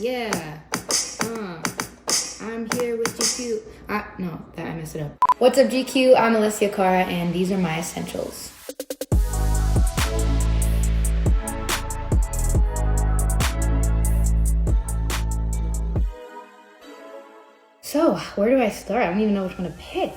Yeah. I'm here with GQ. No, I messed it up. What's up, GQ? I'm Alessia Cara, and these are my essentials. So, where do I start? I don't even know which one to pick.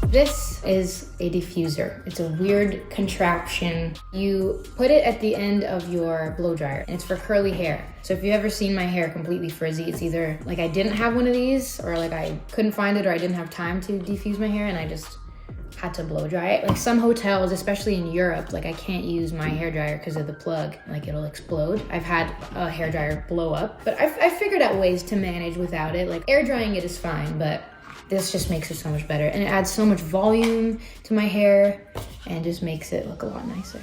This is a diffuser. It's a weird contraption. You put it at the end of your blow dryer, and it's for curly hair. So if you've ever seen my hair completely frizzy, it's either like I didn't have one of these, or like I couldn't find it, or I didn't have time to diffuse my hair and I just had to blow dry it. Like some hotels, especially in Europe, like I can't use my hair dryer because of the plug, like it'll explode. I've had a hair dryer blow up, but I figured out ways to manage without it. Like air drying it is fine, but this just makes it so much better. And it adds so much volume to my hair and just makes it look a lot nicer.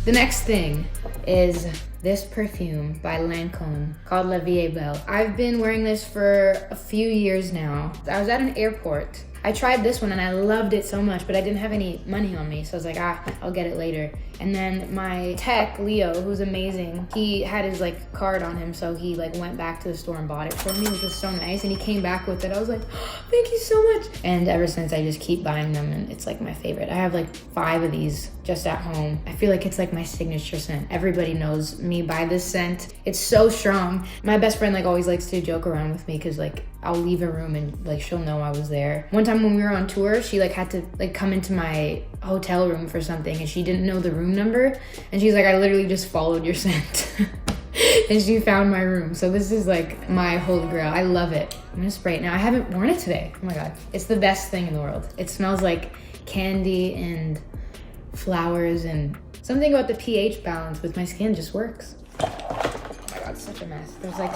The next thing is this perfume by Lancôme called La Vie est Belle. I've been wearing this for a few years now. I was at an airport. I tried this one and I loved it so much, but I didn't have any money on me. So I was like, I'll get it later. And then my tech, Leo, who's amazing, he had his like card on him. So he like went back to the store and bought it for me, which was so nice. And he came back with it. I was like, oh, thank you so much. And ever since I just keep buying them and it's like my favorite. I have like 5 of these just at home. I feel like it's like my signature scent. Everybody knows me by this scent. It's so strong. My best friend like always likes to joke around with me because like I'll leave a room and like she'll know I was there. One time when we were on tour, she like had to like come into my hotel room for something and she didn't know the room number. And she's like, I literally just followed your scent. And she found my room. So this is like my holy grail. I love it. I'm gonna spray it now. I haven't worn it today. Oh my God. It's the best thing in the world. It smells like candy and flowers, and something about the pH balance with my skin just works. Oh my God, it's such a mess. There's like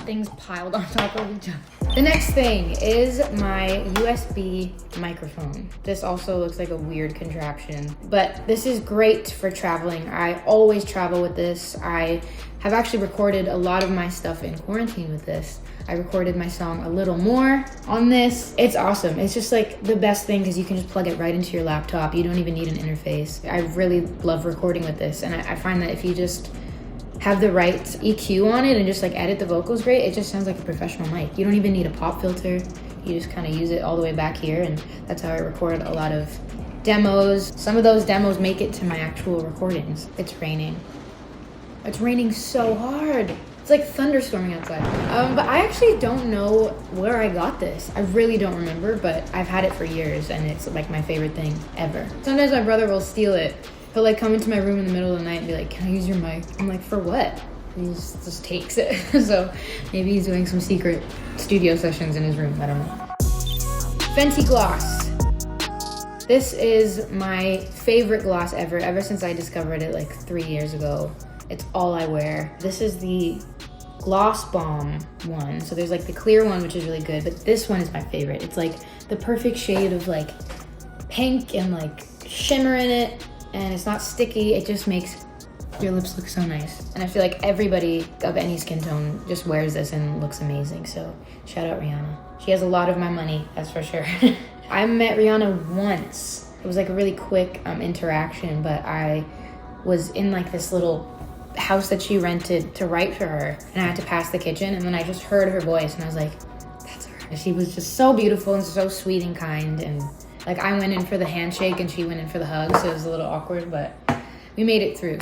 things piled on top of each other. The next thing is my USB microphone. This also looks like a weird contraption, but this is great for traveling. I always travel with this. I have actually recorded a lot of my stuff in quarantine with this. I recorded my song A Little More on this. It's awesome. It's just like the best thing because you can just plug it right into your laptop. You don't even need an interface. I really love recording with this, and I find that if you just have the right EQ on it and just like edit the vocals great, it just sounds like a professional mic. You don't even need a pop filter. You just kind of use it all the way back here, and that's how I record a lot of demos. Some of those demos make it to my actual recordings. It's raining. It's raining so hard. It's like thunderstorming outside. But I actually don't know where I got this. I really don't remember, but I've had it for years and it's like my favorite thing ever. Sometimes my brother will steal it. He'll like come into my room in the middle of the night and be like, can I use your mic? I'm like, for what? And he just takes it. So maybe he's doing some secret studio sessions in his room. I don't know. Fenty gloss. This is my favorite gloss ever since I discovered it like 3 years ago. It's all I wear. This is the Gloss Bomb one. So there's like the clear one, which is really good, but this one is my favorite. It's like the perfect shade of like pink and like shimmer in it, and it's not sticky. It just makes your lips look so nice. And I feel like everybody of any skin tone just wears this and looks amazing. So shout out Rihanna. She has a lot of my money, that's for sure. I met Rihanna once. It was like a really quick interaction, but I was in like this little house that she rented to write for her, and I had to pass the kitchen, and then I just heard her voice and I was like, that's her. And she was just so beautiful and so sweet and kind, and like I went in for the handshake and she went in for the hug, so it was a little awkward, but we made it through.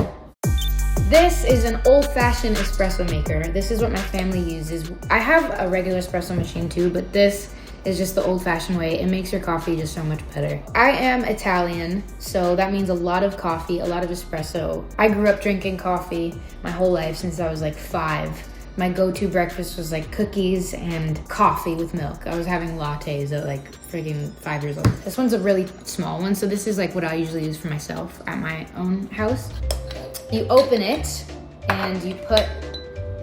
This is an old-fashioned espresso maker. This is what my family uses. I have a regular espresso machine too, but this is just the old-fashioned way. It makes your coffee just so much better. I am Italian, so that means a lot of coffee, a lot of espresso. I grew up drinking coffee my whole life since I was like 5. My go-to breakfast was like cookies and coffee with milk. I was having lattes at like freaking 5 years old. This one's a really small one, so this is like what I usually use for myself at my own house. You open it and you put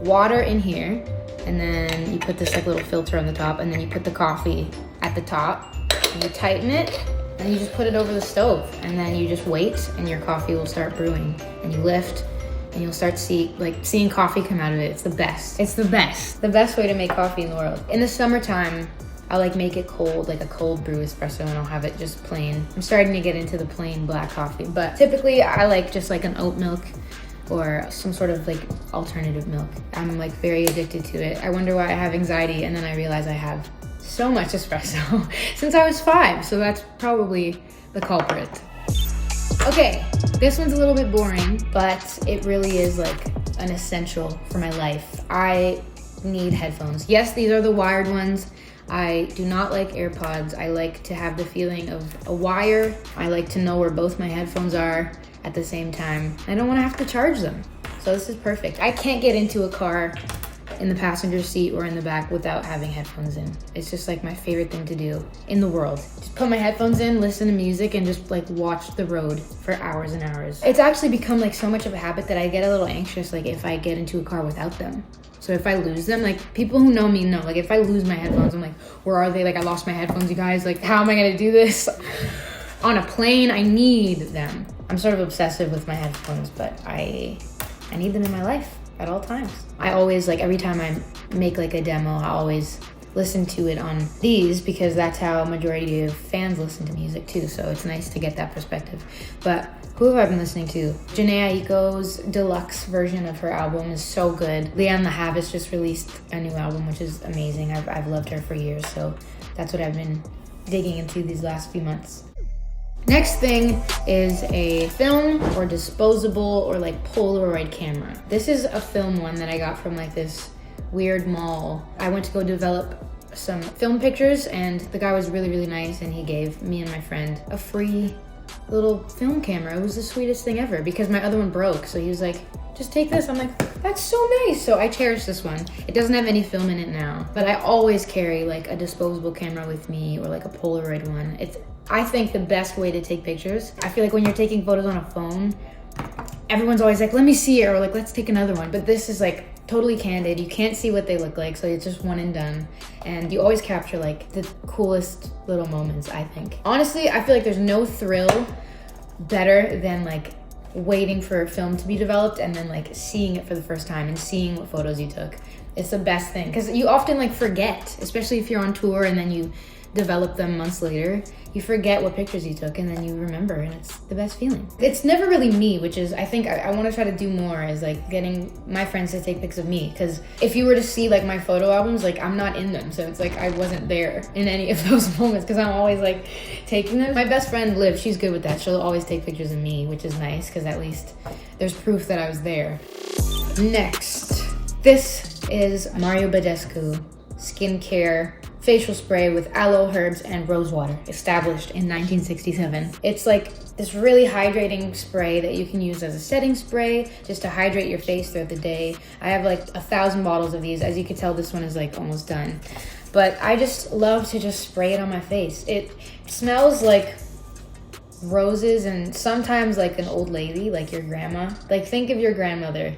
water in here, and then you put this like little filter on the top, and then you put the coffee at the top, and you tighten it, and you just put it over the stove, and then you just wait, and your coffee will start brewing, and you lift, and you'll start seeing coffee come out of it. It's the best. It's the best way to make coffee in the world. In the summertime, I'll like make it cold, like a cold brew espresso, and I'll have it just plain. I'm starting to get into the plain black coffee, but typically I like just like an oat milk or some sort of like alternative milk. I'm like very addicted to it. I wonder why I have anxiety, and then I realize I have so much espresso since I was 5, so that's probably the culprit. Okay, this one's a little bit boring, but it really is like an essential for my life. I need headphones. Yes, these are the wired ones. I do not like AirPods. I like to have the feeling of a wire. I like to know where both my headphones are at the same time. I don't want to have to charge them. So this is perfect. I can't get into a car in the passenger seat or in the back without having headphones in. It's just like my favorite thing to do in the world. Just put my headphones in, listen to music, and just like watch the road for hours and hours. It's actually become like so much of a habit that I get a little anxious like if I get into a car without them. So if I lose them, like people who know me know, like if I lose my headphones, I'm like, where are they? Like I lost my headphones, you guys. Like how am I gonna do this? On a plane, I need them. I'm sort of obsessive with my headphones, but I need them in my life at all times. I always, like every time I make like a demo, I always listen to it on these because that's how a majority of fans listen to music too. So it's nice to get that perspective. But who have I been listening to? Janae Aiko's deluxe version of her album is so good. Leanne the Havas just released a new album, which is amazing. I've loved her for years. So that's what I've been digging into these last few months. Next thing is a film or disposable or like Polaroid camera. This is a film one that I got from like this weird mall. I went to go develop some film pictures and the guy was really, really nice and he gave me and my friend a free little film camera. It was the sweetest thing ever because my other one broke. So he was like, just take this. I'm like, that's so nice. So I cherish this one. It doesn't have any film in it now, but I always carry like a disposable camera with me or like a Polaroid one. It's, I think, the best way to take pictures. I feel like when you're taking photos on a phone, everyone's always like, let me see it, or like, let's take another one. But this is like totally candid. You can't see what they look like, so it's just one and done. And you always capture like the coolest little moments, I think. Honestly, I feel like there's no thrill better than like waiting for a film to be developed and then like seeing it for the first time and seeing what photos you took. It's the best thing because you often like forget, especially if you're on tour and then you develop them months later. You forget what pictures you took and then you remember, and it's the best feeling. It's never really me, which is, I think I want to try to do more, is like getting my friends to take pics of me, because if you were to see like my photo albums, like I'm not in them, so it's like I wasn't there in any of those moments because I'm always like taking them. My best friend Liv, she's good with that. She'll always take pictures of me, which is nice because at least there's proof that I was there. Next, this is Mario Badescu skincare facial spray with aloe, herbs, and rose water, established in 1967. It's like this really hydrating spray that you can use as a setting spray just to hydrate your face throughout the day. I have like 1,000 bottles of these. As you can tell, this one is like almost done. But I just love to just spray it on my face. It smells like roses and sometimes like an old lady, like your grandma. Like think of your grandmother.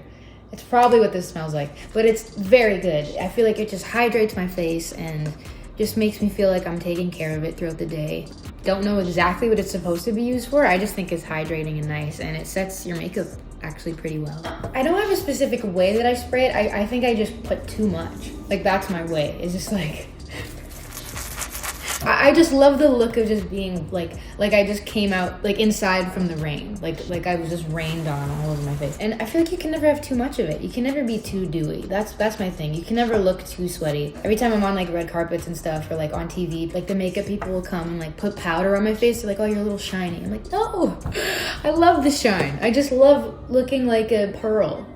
It's probably what this smells like, but it's very good. I feel like it just hydrates my face and just makes me feel like I'm taking care of it throughout the day. Don't know exactly what it's supposed to be used for. I just think it's hydrating and nice, and it sets your makeup actually pretty well. I don't have a specific way that I spray it. I think I just put too much. Like that's my way. It's just like, I just love the look of just being like I just came out like inside from the rain. Like I was just rained on all over my face. And I feel like you can never have too much of it. You can never be too dewy. That's my thing. You can never look too sweaty. Every time I'm on like red carpets and stuff or like on TV, like the makeup people will come and like put powder on my face. They're like, oh, you're a little shiny. I'm like, no, I love the shine. I just love looking like a pearl.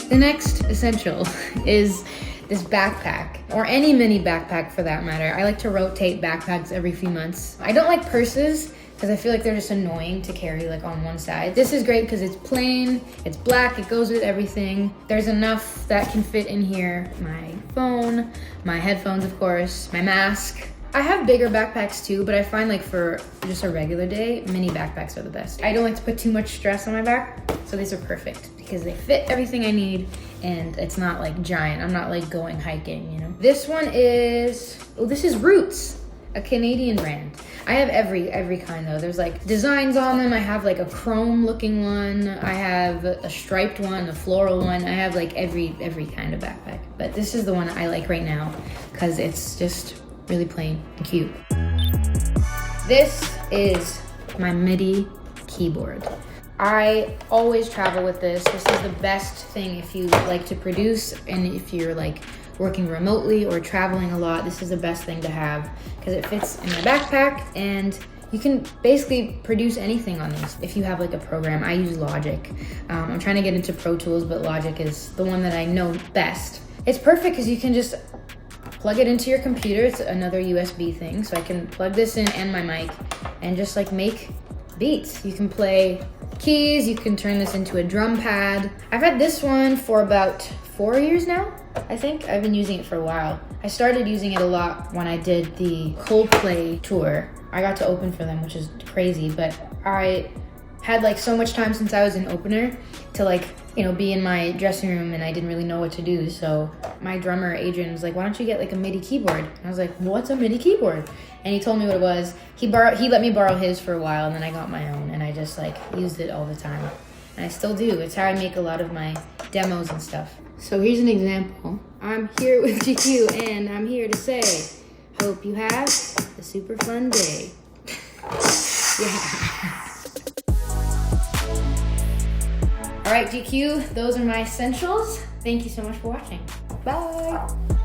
The next essential is this backpack, or any mini backpack for that matter. I like to rotate backpacks every few months. I don't like purses because I feel like they're just annoying to carry like on one side. This is great because it's plain, it's black, it goes with everything. There's enough that can fit in here. My phone, my headphones of course, my mask. I have bigger backpacks too, but I find like for just a regular day, mini backpacks are the best. I don't like to put too much stress on my back, so these are perfect because they fit everything I need and it's not like giant. I'm not like going hiking, you know? This one is, oh, this is Roots, a Canadian brand. I have every kind though. There's like designs on them. I have like a chrome looking one. I have a striped one, a floral one. I have like every kind of backpack. But this is the one I like right now because it's just really plain and cute. This is my Midi Keyboard. I always travel with this. This is the best thing if you like to produce and if you're like working remotely or traveling a lot. This is the best thing to have because it fits in my backpack and you can basically produce anything on these if you have like a program. I use Logic. I'm trying to get into Pro Tools, but Logic is the one that I know best. It's perfect because you can just plug it into your computer. It's another USB thing, so I can plug this in and my mic and just like make beats. You can play keys, you can turn this into a drum pad. I've had this one for about 4 years now, I think. I've been using it for a while. I started using it a lot when I did the Coldplay tour. I got to open for them, which is crazy, but I had like so much time since I was an opener to like, you know, be in my dressing room and I didn't really know what to do. So my drummer, Adrian, was like, why don't you get like a Midi keyboard? And I was like, what's a Midi keyboard? And he told me what it was. He let me borrow his for a while and then I got my own and I just like used it all the time. And I still do. It's how I make a lot of my demos and stuff. So here's an example. I'm here with GQ and I'm here to say, hope you have a super fun day. Yeah. All right, GQ, those are my essentials. Thank you so much for watching. Bye.